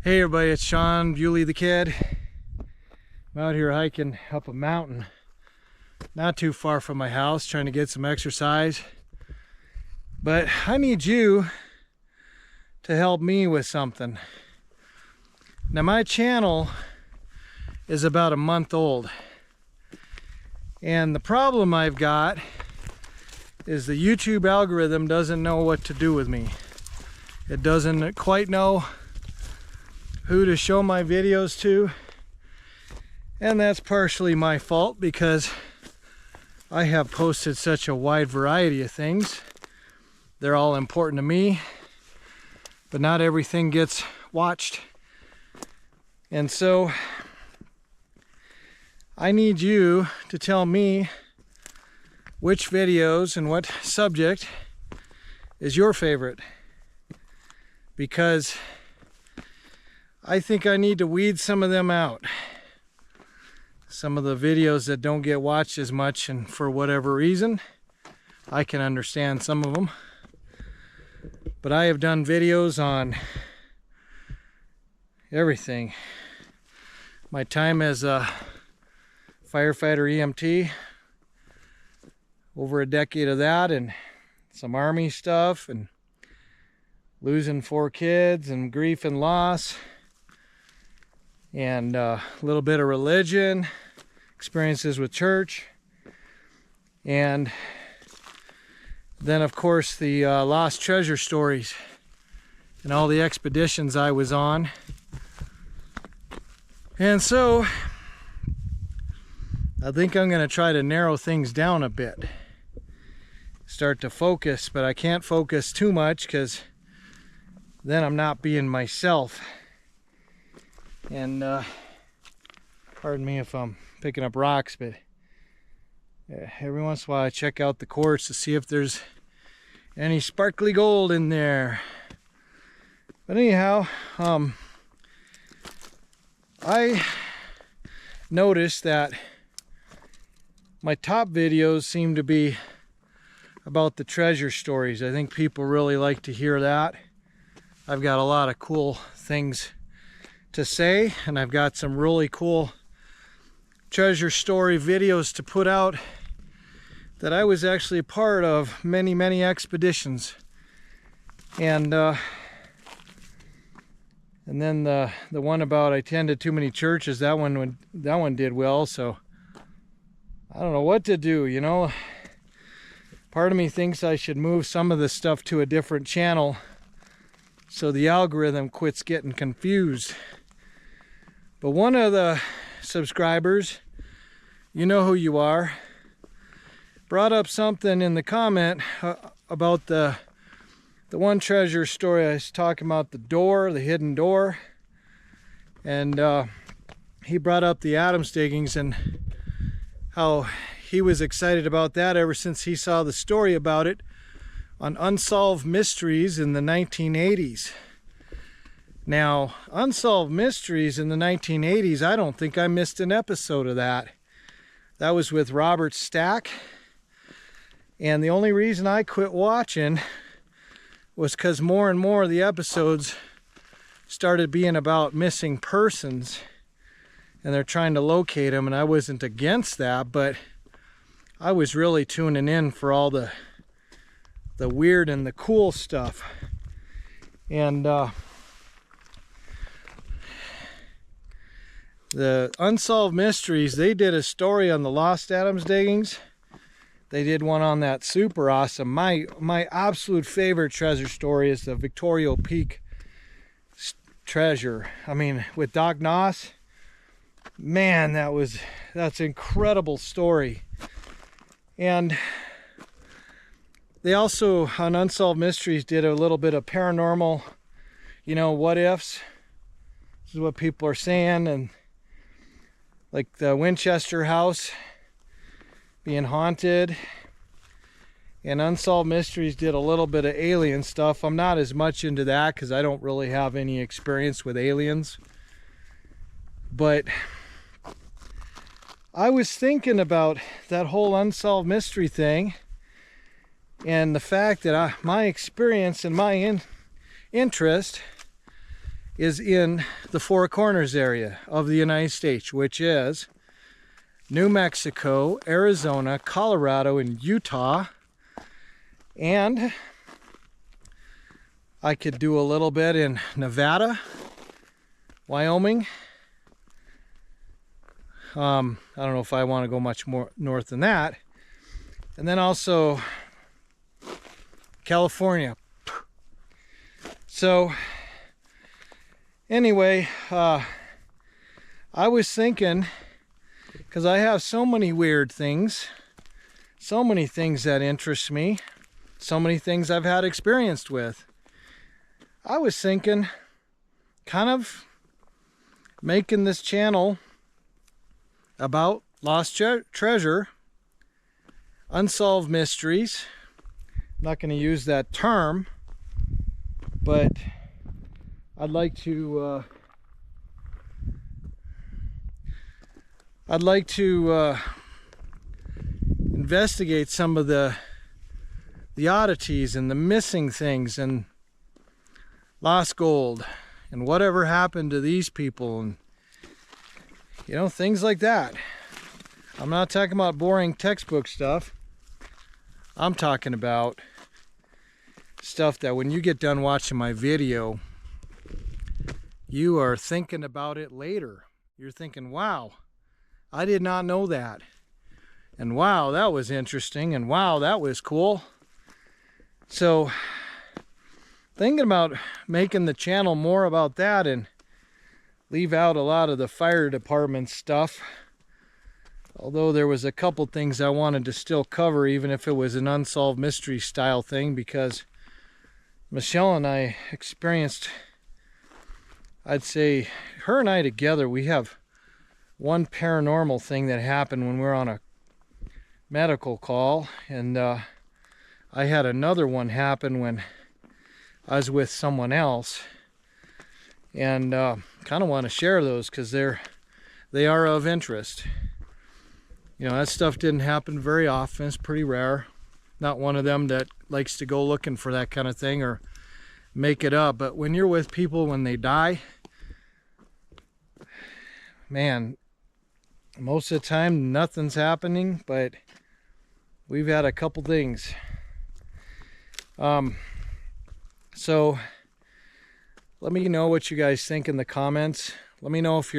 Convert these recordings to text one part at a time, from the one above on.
Hey everybody, it's Sean, Bulle the Kid. I'm out here hiking up a mountain not too far from my house, trying to get some exercise. But I need you to help me with something. Now my channel is about a month old. And the problem I've got is the YouTube algorithm doesn't know what to do with me. It doesn't quite know who to show my videos to, and that's partially my fault because I have posted such a wide variety of things. They're all important to me, but not everything gets watched. And so I need you to tell me which videos and what subject is your favorite, because I think I need to weed some of them out. Some of the videos that don't get watched as much, and for whatever reason, I can understand some of them. But I have done videos on everything. My time as a firefighter EMT, over a decade of that, and some Army stuff, and losing 4 kids, and grief and loss, and a little bit of religion, experiences with church, and then of course the lost treasure stories and all the expeditions I was on. And so I think I'm going to try to narrow things down a bit, start to focus, but I can't focus too much because then I'm not being myself. And pardon me if I'm picking up rocks, but every once in a while I check out the quartz to see if there's any sparkly gold in there. But anyhow, I noticed that my top videos seem to be about the treasure stories. I think people really like to hear that. I've got a lot of cool things to say, and I've got some really cool treasure story videos to put out that I was actually a part of many expeditions. And then the one about I attended too many churches, that one did well. So I don't know what to do, you know. Part of me thinks I should move some of this stuff to a different channel so the algorithm quits getting confused. But one of the subscribers, you know who you are, brought up something in the comment about the one treasure story. I was talking about the door, the hidden door, and he brought up the Adams diggings and how he was excited about that ever since he saw the story about it on Unsolved Mysteries in the 1980s. Now, Unsolved Mysteries in the 1980s, I don't think I missed an episode of that. That was with Robert Stack. And the only reason I quit watching was because more and more of the episodes started being about missing persons. And they're trying to locate them, and I wasn't against that, but I was really tuning in for all the weird and the cool stuff. And the Unsolved Mysteries, they did a story on the Lost Adams diggings. They did one on that, super awesome. My absolute favorite treasure story is the Victoria Peak treasure. I mean, with Doc Noss, man, that's an incredible story. And they also, on Unsolved Mysteries, did a little bit of paranormal, you know, what ifs. This is what people are saying, and like the Winchester house being haunted. And Unsolved Mysteries did a little bit of alien stuff. I'm not as much into that because I don't really have any experience with aliens. But I was thinking about that whole Unsolved Mystery thing, and the fact that my experience and my interest is in the Four Corners area of the United States, which is New Mexico, Arizona, Colorado, and Utah. And I could do a little bit in Nevada, Wyoming. I don't know if I want to go much more north than that. And then also California. So anyway, I was thinking, because I have so many weird things, so many things that interest me, so many things I've had experience with. I was thinking kind of making this channel about lost treasure, unsolved mysteries. I'm not going to use that term, but I'd like to investigate some of the oddities and the missing things and lost gold and whatever happened to these people, and you know, things like that. I'm not talking about boring textbook stuff. I'm talking about stuff that when you get done watching my video, you are thinking about it later. You're thinking, wow, I did not know that. And wow, that was interesting. And wow, that was cool. So, thinking about making the channel more about that and leave out a lot of the fire department stuff. Although there was a couple things I wanted to still cover, even if it was an unsolved mystery style thing, because Michelle and I experienced, I'd say, her and I together, we have one paranormal thing that happened when we were on a medical call, and I had another one happen when I was with someone else, and kind of want to share those because they are of interest. You know, that stuff didn't happen very often. It's pretty rare. Not one of them that likes to go looking for that kind of thing or make it up. But when you're with people when they die, man, most of the time nothing's happening, but we've had a couple things. So let me know what you guys think in the comments. Let me know if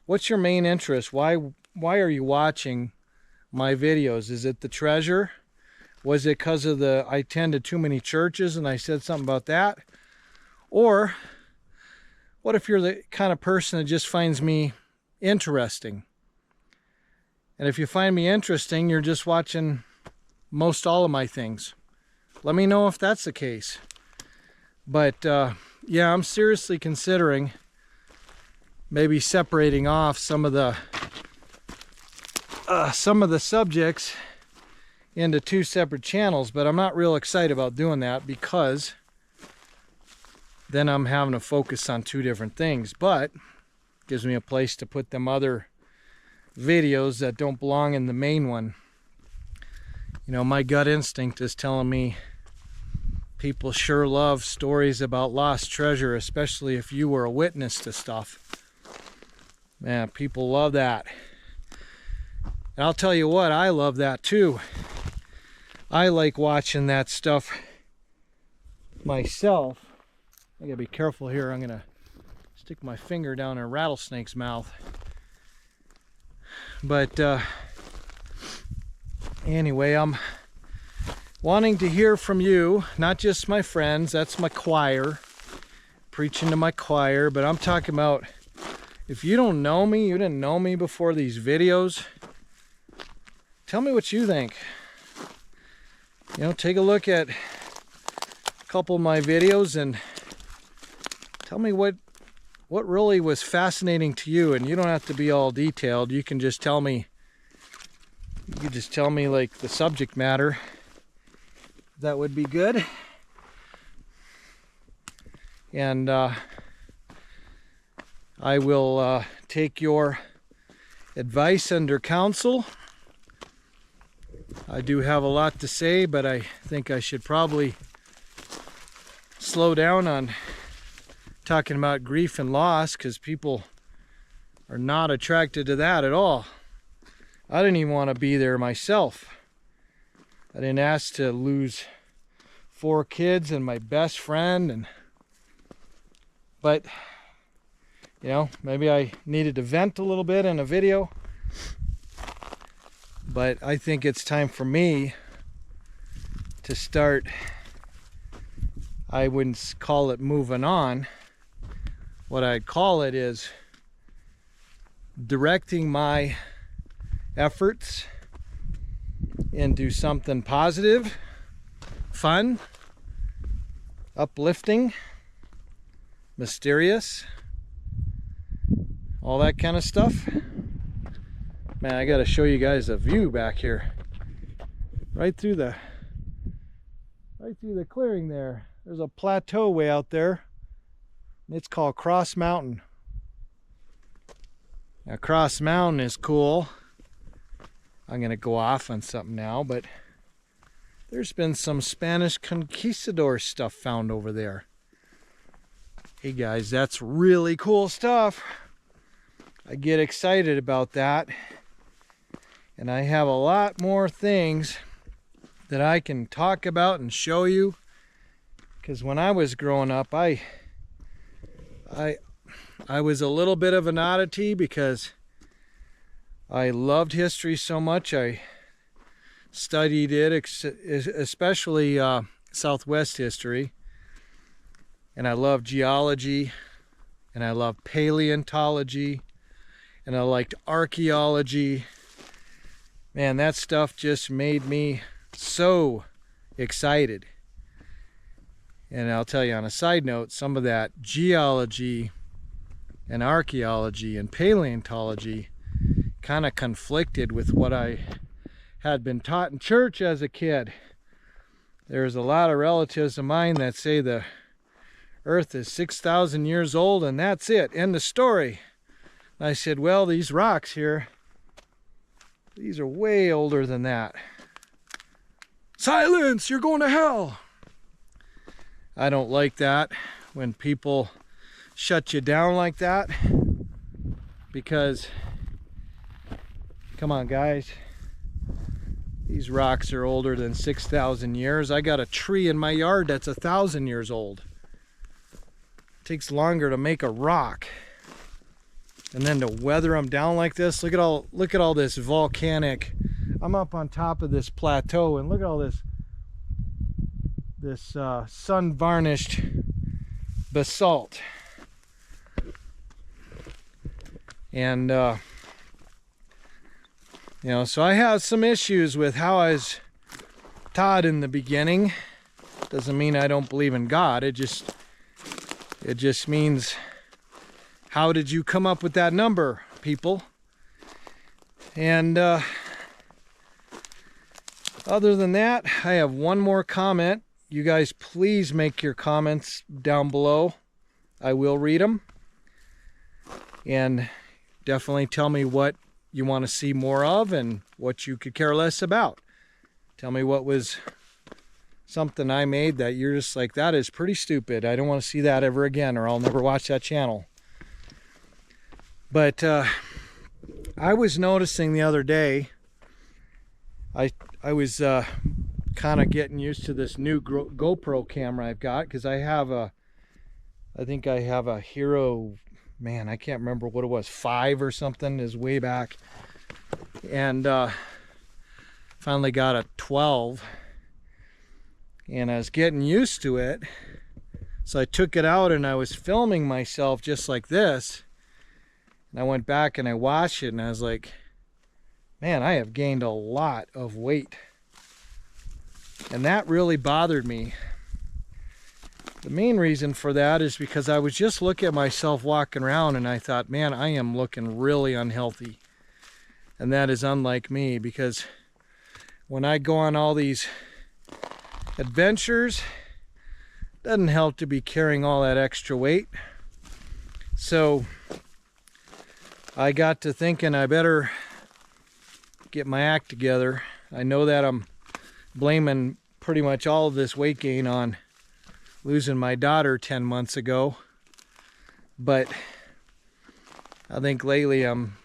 what's your main interest? Why are you watching my videos? Is it the treasure? Was it because of I attended too many churches and I said something about that? Or what if you're the kind of person that just finds me interesting? And if you find me interesting, you're just watching most all of my things. Let me know if that's the case. But yeah, I'm seriously considering maybe separating off some of the subjects into two separate channels, but I'm not real excited about doing that because then I'm having to focus on two different things, but it gives me a place to put them other videos that don't belong in the main one. You know, my gut instinct is telling me people sure love stories about lost treasure, especially if you were a witness to stuff. Man, people love that. And I'll tell you what, I love that too. I like watching that stuff myself. I gotta be careful here. I'm gonna stick my finger down a rattlesnake's mouth. But anyway, I'm wanting to hear from you, not just my friends. That's my choir, preaching to my choir. But I'm talking about, if you don't know me, you didn't know me before these videos, tell me what you think. You know, take a look at a couple of my videos and tell me what really was fascinating to you. And you don't have to be all detailed. You can just tell me, like the subject matter. That would be good. And I will take your advice under counsel. I do have a lot to say, but I think I should probably slow down on talking about grief and loss, because people are not attracted to that at all. I didn't even want to be there myself. I didn't ask to lose 4 kids and my best friend, but you know, maybe I needed to vent a little bit in a video. But I think it's time for me to start, I wouldn't call it moving on. What I'd call it is directing my efforts into something positive, fun, uplifting, mysterious, all that kind of stuff. Man, I gotta show you guys a view back here. Right through the clearing there. There's a plateau way out there. It's called Cross Mountain. Now Cross Mountain is cool. I'm gonna go off on something now, but there's been some Spanish conquistador stuff found over there. Hey guys, that's really cool stuff. I get excited about that. And I have a lot more things that I can talk about and show you. Because when I was growing up, I was a little bit of an oddity because I loved history so much. I studied it, especially Southwest history. And I love geology, and I love paleontology, and I liked archaeology. Man, that stuff just made me so excited. And I'll tell you on a side note, some of that geology and archaeology and paleontology kind of conflicted with what I had been taught in church as a kid. There's a lot of relatives of mine that say the Earth is 6,000 years old and that's it, end of story. And I said, well, these rocks here, these are way older than that. Silence, you're going to hell. I don't like that when people shut you down like that, because, come on guys, these rocks are older than 6,000 years. I got a tree in my yard that's 1,000 years old. It takes longer to make a rock. And then to weather them down like this, look at all this volcanic. I'm up on top of this plateau, and look at all this sun varnished basalt. And you know, so I have some issues with how I was taught in the beginning. Doesn't mean I don't believe in God. It just means, how did you come up with that number, people? And other than that, I have one more comment. You guys please make your comments down below. I will read them. And definitely tell me what you want to see more of and what you could care less about. Tell me what was something I made that you're just like, that is pretty stupid. I don't want to see that ever again, or I'll never watch that channel. But I was noticing the other day, I was kind of getting used to this new GoPro camera I've got, because I think I have a Hero, man, I can't remember what it was, 5 or something, is way back. And finally got a 12, and I was getting used to it. So I took it out and I was filming myself just like this. And I went back and I watched it and I was like, man, I have gained a lot of weight. And that really bothered me. The main reason for that is because I was just looking at myself walking around and I thought, man, I am looking really unhealthy. And that is unlike me, because when I go on all these adventures, it doesn't help to be carrying all that extra weight. So I got to thinking I better get my act together. I know that I'm blaming pretty much all of this weight gain on losing my daughter 10 months ago. But I think lately I'm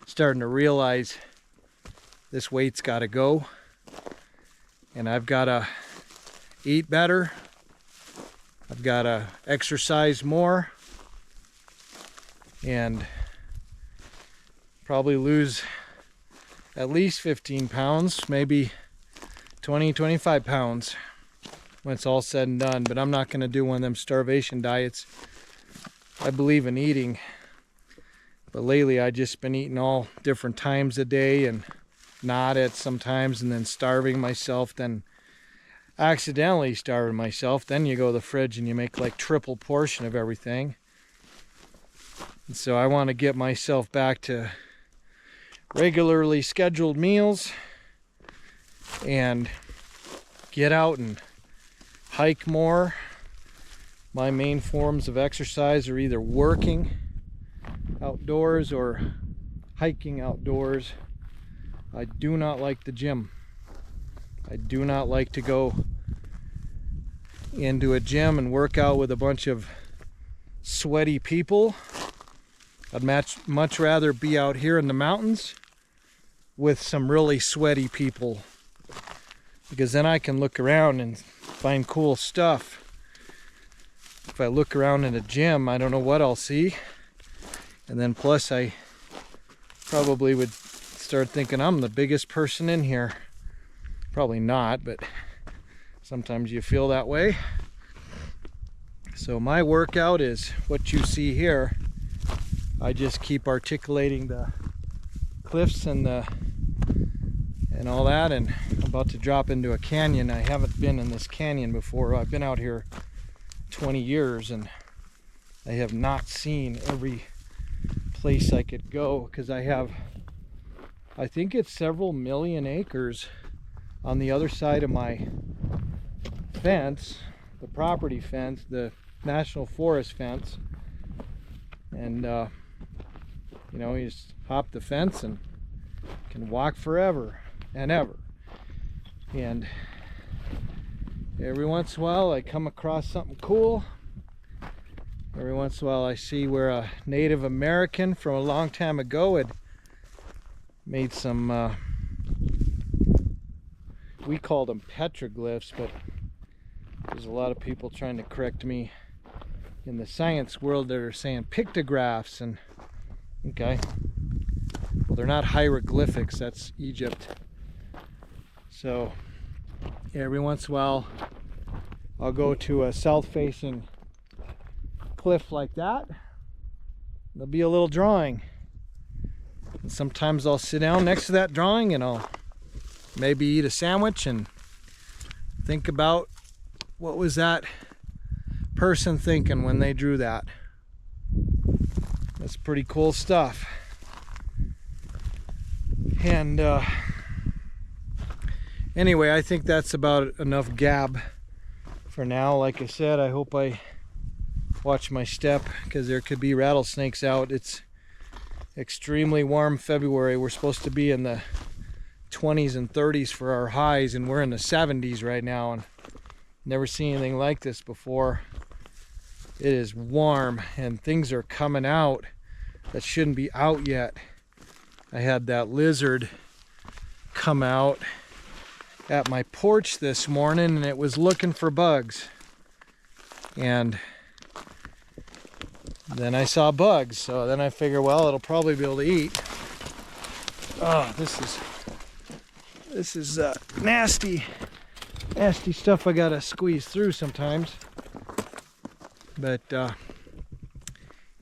starting to realize this weight's got to go, and I've got to eat better. I've got to exercise more and probably lose at least 15 pounds, maybe 20, 25 pounds when it's all said and done. But I'm not going to do one of them starvation diets. I believe in eating, but lately I just been eating all different times a day and not at sometimes, and then starving myself, then accidentally starving myself. Then you go to the fridge and you make like triple portion of everything. And so I want to get myself back to regularly scheduled meals and get out and hike more. My main forms of exercise are either working outdoors or hiking outdoors. I do not like the gym. I do not like to go into a gym and work out with a bunch of sweaty people. I'd much rather be out here in the mountains with some really sweaty people, because then I can look around and find cool stuff. If I look around in a gym, I don't know what I'll see. And then plus I probably would start thinking I'm the biggest person in here. Probably not, but sometimes you feel that way. So my workout is what you see here. I just keep articulating the cliffs and all that, and I'm about to drop into a canyon. I haven't been in this canyon before. I've been out here 20 years and I have not seen every place I could go, because I think it's several million acres on the other side of my fence, the property fence, the national forest fence. And you know, you just hop the fence and can walk forever and ever. And every once in a while I come across something cool. Every once in a while I see where a Native American from a long time ago had made some, we called them petroglyphs, but there's a lot of people trying to correct me in the science world that are saying pictographs. And okay, well, they're not hieroglyphics, that's Egypt. So every once in a while I'll go to a south-facing cliff like that. There'll be a little drawing, and sometimes I'll sit down next to that drawing and I'll maybe eat a sandwich and think about what was that person thinking when they drew that. That's pretty cool stuff. And anyway, I think that's about enough gab for now. Like I said, I hope I watch my step, because there could be rattlesnakes out. It's extremely warm February. We're supposed to be in the 20s and 30s for our highs, and we're in the 70s right now, and never seen anything like this before. It is warm and things are coming out that shouldn't be out yet. I had that lizard come out at my porch this morning and it was looking for bugs, and then I saw bugs, so then I figure, well, it'll probably be able to eat. Oh, this is nasty stuff I gotta squeeze through sometimes. But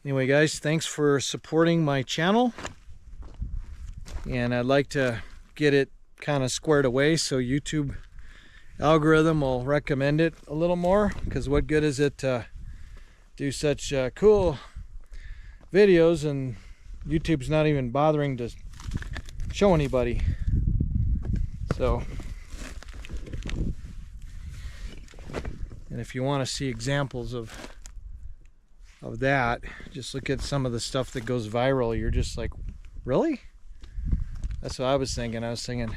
anyway, guys, thanks for supporting my channel, and I'd like to get it kind of squared away so YouTube algorithm will recommend it a little more, because what good is it to do such cool videos and YouTube's not even bothering to show anybody. So, and if you want to see examples of that, just look at some of the stuff that goes viral. You're just like, really? That's what I was thinking. I was thinking,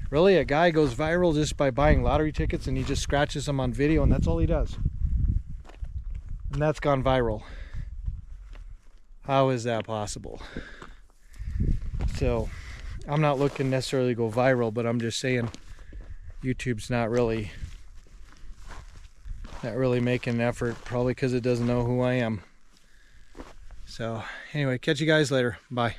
really, a guy goes viral just by buying lottery tickets and he just scratches them on video and that's all he does? And that's gone viral. How is that possible? So I'm not looking necessarily to go viral, but I'm just saying YouTube's not really making an effort, probably because it doesn't know who I am. So anyway, catch you guys later. Bye.